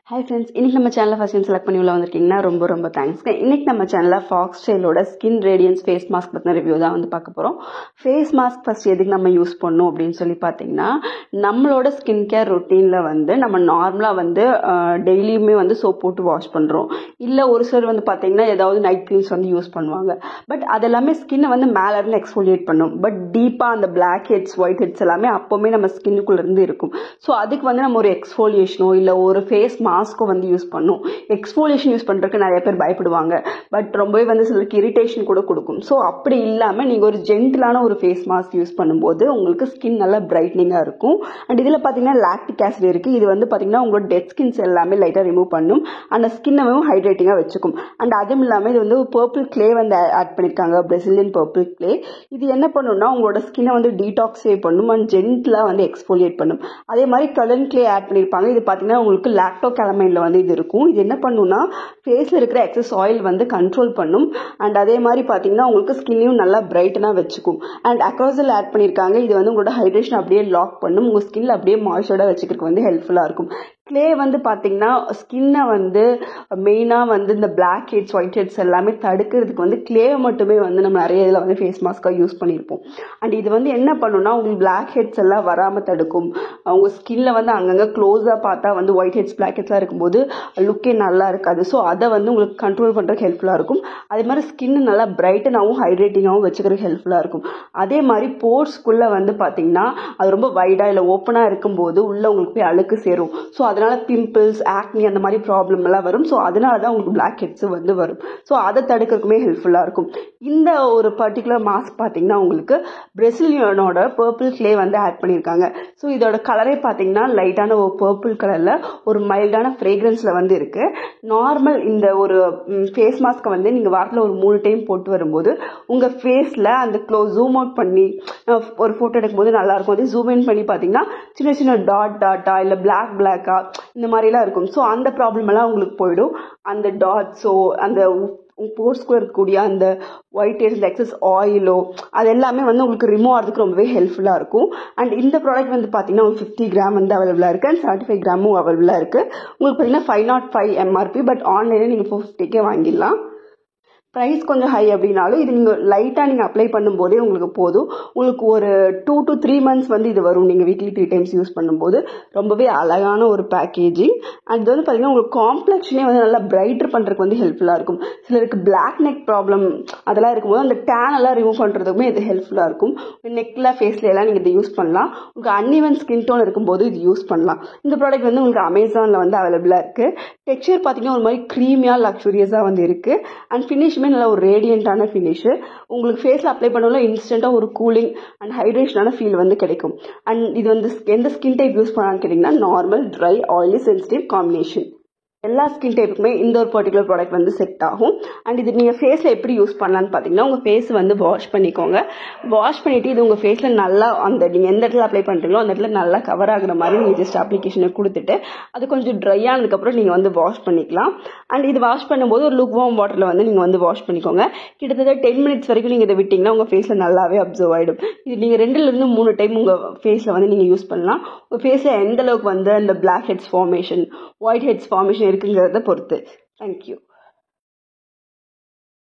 Hi friends, இன்றைக்கி நம்ம சேனலில் ஃபஸ்ட் டைம் செலக்ட் பண்ணி உள்ள வந்திருக்கீங்கன்னா ரொம்ப தேங்க்ஸ்ங்க. இன்றைக்கி நம்ம சேனலில் ஃபாக்ஸ்டைலோட ஸ்கின் ரேடியன்ஸ் ஃபேஸ் மாஸ்க் பற்றின ரிவ்யூ தான் வந்து பார்க்க போகிறோம். ஃபேஸ் மாஸ்க் ஃபஸ்ட் எதுக்கு நம்ம யூஸ் பண்ணணும் அப்படின்னு சொல்லி பார்த்தீங்கன்னா, நம்மளோட ஸ்கின் கேர் ரொட்டீனில் வந்து நம்ம நார்மலாக வந்து டெய்லியுமே வந்து சோப் போட்டு வாஷ் பண்ணுறோம். இல்லை ஒரு சிலர் வந்து பார்த்தீங்கன்னா ஏதாவது நைட் க்ரீம்ஸ் வந்து யூஸ் பண்ணுவாங்க. பட் அதெல்லாமே ஸ்கின்னை வந்து மேலேருந்து எக்ஸ்ஃபோலியேட் பண்ணும். பட் டீப்பாக அந்த பிளாக் ஹெட்ஸ் ஒயிட் ஹெட்ஸ் எல்லாமே அப்போவுமே நம்ம ஸ்கின்னுக்குள்ளேருந்து இருக்கும். ஸோ அதுக்கு வந்து நம்ம ஒரு எக்ஸ்ஃபோலியேஷனோ இல்லை ஒரு ஃபேஸ் மாஸ்க்கோ வந்து யூஸ் பண்ணும். எக்ஸ்ஃபோலியேஷன் யூஸ் பண்ணுறதுக்கு நிறைய பேர் பயப்படுவாங்க. பட் ரொம்பவே வந்து சிலருக்கு இரிட்டேஷன் கூட கொடுக்கும். ஸோ அப்படி இல்லாமல் நீங்கள் ஒரு ஜென்டிலான ஒரு ஃபேஸ் மாஸ்க் யூஸ் பண்ணும்போது உங்களுக்கு ஸ்கின் நல்லா பிரைட்னிங்காக இருக்கும். அண்ட் இதில் பார்த்தீங்கன்னா லாக்டிக் ஆசிட் இருக்குது. இது வந்து பார்த்தீங்கன்னா உங்களோட டெட் ஸ்கின்ஸ் எல்லாமே லைட்டாக ரிமூவ் பண்ணும். அந்த ஸ்கின்னையும் ஹைட்ரேட்டிங்காக வச்சுக்கும். அண்ட் அதுவும் இல்லாமல் இது வந்து பர்பிள் கிளே வந்து ஆட் பண்ணியிருக்காங்க, பிரசிலியன் பர்பிள் கிளே. இது என்ன பண்ணுன்னா உங்களோட ஸ்கின்னை வந்து டீடாக்ஸே பண்ணும் அண்ட் ஜென்டிலாக வந்து எக்ஸ்ஃபோலியேட் பண்ணும். அதே மாதிரி கலன் கிளே ஆட் பண்ணியிருப்பாங்க. இது பார்த்தீங்கன்னா உங்களுக்கு லாக்டோ கேலமைனில் வந்து இது இருக்கும். இது என்ன பண்ணுன்னா ஃபேஸில் இருக்கிற எக்ஸஸ் ஆயில் வந்து கண்ட்ரோல் பண்ணும். அண்ட் அதே மாதிரி பார்த்தீங்கன்னா உங்களுக்கு ஸ்கின்னையும் நல்லா பிரைட்டனாக வச்சுக்கும். அண்ட் அக்ரோசல் ஆட் பண்ணியிருக்காங்க. இது வந்து உங்களோட ஹைட்ரேஷன் அப்படியே லாக் பண்ணும். உங்கள் ஸ்கின்ல அப்படியே மாய்ஸ்சராக வச்சுக்கிறதுக்கு வந்து ஹெல்ப்ஃபுல்லாக இருக்கும். கிளே வந்து பார்த்தீங்கன்னா ஸ்கின்னை வந்து மெயினாக வந்து இந்த பிளாக் ஹெட்ஸ் ஒயிட் ஹெட்ஸ் எல்லாமே தடுக்கிறதுக்கு வந்து கிளே மட்டுமே வந்து நம்ம நிறைய இதில் வந்து ஃபேஸ் மாஸ்க்காக யூஸ் பண்ணியிருப்போம். அண்ட் இது வந்து என்ன பண்ணுன்னா உங்களுக்கு பிளாக் ஹெட்ஸ் எல்லாம் வராமல் தடுக்கும். உங்கள் ஸ்கின்ல வந்து அங்கங்கே க்ளோஸாக பார்த்தா வந்து ஒயிட் ஹெட்ஸ் பிளாக் ஹெட்ஸ்லாம் இருக்கும்போது லுக்கே நல்லா இருக்காது. ஸோ அதை வந்து உங்களுக்கு கண்ட்ரோல் பண்ணுறதுக்கு ஹெல்ப்ஃபுல்லாக இருக்கும். அதே மாதிரி ஸ்கின் நல்லா பிரைட்டனாகவும் ஹைட்ரேட்டிங்காகவும் வச்சுக்கிறதுக்கு ஹெல்ப்ஃபுல்லாக இருக்கும். அதே மாதிரி போர்ஸ்குள்ளே வந்து பார்த்தீங்கன்னா அது ரொம்ப வைடாக இல்லை ஓப்பனாக இருக்கும்போது உள்ளே உங்களுக்கு போய் அழுக்கு சேரும். ஸோ அதனால பிம்பிள்ஸ் ஆக்னி அந்த மாதிரி ப்ராப்ளம் எல்லாம் வரும். ஸோ அதனால தான் உங்களுக்கு பிளாக் ஹெட்ஸ் வந்து வரும். ஸோ அதை தடுக்கிறதுக்குமே ஹெல்ப்ஃபுல்லாக இருக்கும். இந்த ஒரு பர்டிகுலர் மாஸ்க் பார்த்தீங்கன்னா உங்களுக்கு பிரசிலியனோட பர்பிள் கிளே வந்து ஆட் பண்ணியிருக்காங்க. ஸோ இதோட கலரே பார்த்தீங்கன்னா லைட்டான ஒரு பர்பிள் கலரில் ஒரு மைல்டான ஃப்ரேக்ரன்ஸில் வந்து இருக்குது. நார்மல் இந்த ஒரு ஃபேஸ் மாஸ்க்கை வந்து நீங்கள் வாரத்தில் ஒரு 3 டைம் போட்டு வரும்போது உங்கள் ஃபேஸில் அந்த ஜூம் அவுட் பண்ணி ஒரு ஃபோட்டோ எடுக்கும்போது நல்லாயிருக்கும். அதே ஜூம் இன் பண்ணி பார்த்தீங்கன்னா சின்ன சின்ன டாட்டா இல்லை பிளாக்கா இந்த மாதிரிலாம் இருக்கும். ஸோ அந்த ப்ராப்ளம் எல்லாம் உங்களுக்கு போயிடும். அந்த டாட்ஸோ அந்த போர்ஸ்குள்ள இருக்கக்கூடிய அந்த ஒயிட் ஹெட்ஸ் எக்ஸஸ் ஆயிலோ அது எல்லாமே வந்து உங்களுக்கு ரிமூவ் ஆகிறதுக்கு ரொம்பவே ஹெல்ப்ஃபுல்லாக இருக்கும். அண்ட் இந்த ப்ராடக்ட் வந்து பார்த்தீங்கன்னா உங்களுக்கு 50 கிராம் வந்து அவைலபிளாக இருக்குது அண்ட் 75 கிராமும் அவைலபிளாக இருக்குது. உங்களுக்கு பார்த்தீங்கன்னா 505 MRP. பட் ஆன்லைனில் நீங்கள் 450 வாங்கிடலாம். ப்ரைஸ் கொஞ்சம் ஹை அப்படின்னாலும் இது நீங்கள் லைட்டாக நீங்கள் அப்ளை பண்ணும்போதே உங்களுக்கு போதும். உங்களுக்கு ஒரு 2 to 3 months வந்து இது வரும். நீங்கள் வீக்லி 3 times யூஸ் பண்ணும்போது ரொம்பவே அழகான ஒரு பேக்கேஜிங். அண்ட் இது வந்து பார்த்தீங்கன்னா உங்களுக்கு காம்ப்ளெக்ஷனே வந்து நல்லா பிரைட்டர் பண்ணுறதுக்கு வந்து ஹெல்ப்ஃபுல்லாக இருக்கும். சிலருக்கு பிளாக் நெக் ப்ராப்ளம் அதெல்லாம் இருக்கும்போது அந்த டேன் எல்லாம் ரிமூவ் பண்ணுறதுக்குமே இது ஹெல்ப்ஃபுல்லாக இருக்கும். நெக்கில் ஃபேஸில் எல்லாம் நீங்கள் இதை யூஸ் பண்ணலாம். உங்களுக்கு அன்இவன் ஸ்கின் டோன் இருக்கும்போது இது யூஸ் பண்ணலாம். இந்த ப்ராடக்ட் வந்து உங்களுக்கு அமேசானில் வந்து அவைலபிளாக இருக்குது. டெக்ஸ்சர் பார்த்தீங்கன்னா ஒரு மாதிரி க்ரீமியாக லக்ஸூரியஸாக வந்து இருக்குது. அண்ட் ஃபினிஷ் நல்ல ஒரு ரேடியண்டான ஃபினிஷ். உங்களுக்கு ஃபேஸில் அப்ளை பண்ணல இன்ஸ்டன்ட்டாக ஒரு கூலிங் அண்ட் ஹைட்ரேஷனான ஃபீல் வந்து கிடைக்கும். அண்ட் இது வந்து எந்த ஸ்கின் டைப் யூஸ் பண்ணலான்னு கேட்டிங்கன்னா normal, try, oily, sensitive combination எல்லா ஸ்கின் டைப்புக்குமே இந்த ஒரு பர்டிகுலர் ப்ராடக்ட் வந்து செட் ஆகும். அண்ட் இது நீங்கள் ஃபேஸில் எப்படி யூஸ் பண்ணலான்னு பார்த்தீங்கன்னா உங்கள் ஃபேஸ் வந்து வாஷ் பண்ணிக்கோங்க. வாஷ் பண்ணிவிட்டு இது உங்கள் ஃபேஸில் நல்லா அந்த நீங்கள் எந்த இடத்துல அப்ளை பண்ணுறீங்களோ அந்த இடத்துல நல்லா கவர் ஆகுற மாதிரி நீங்கள் ஜஸ்ட் அப்ளிகேஷனை கொடுத்துட்டு அது கொஞ்சம் ட்ரை ஆனதுக்கப்புறம் நீங்கள் வந்து வாஷ் பண்ணிக்கலாம். அண்ட் இது வாஷ் பண்ணும்போது ஒரு லுக் வார்ம் வாட்டரில் வந்து நீங்கள் வந்து வாஷ் பண்ணிக்கோங்க. கிட்டத்தட்ட 10 minutes வரைக்கும் நீங்கள் இதை விட்டிங்கன்னா உங்கள் ஃபேஸில் நல்லாவே அப்சர்வ் ஆகிடும். இது நீங்கள் 2 to 3 டைம் உங்கள் ஃபேஸில் வந்து நீங்கள் யூஸ் பண்ணலாம். உங்கள் ஃபேஸில் எந்த அளவுக்கு வந்து அந்த black heads formation white heads formation இருக்குங்கிறத பொறுத்து. தேங்க்யூ.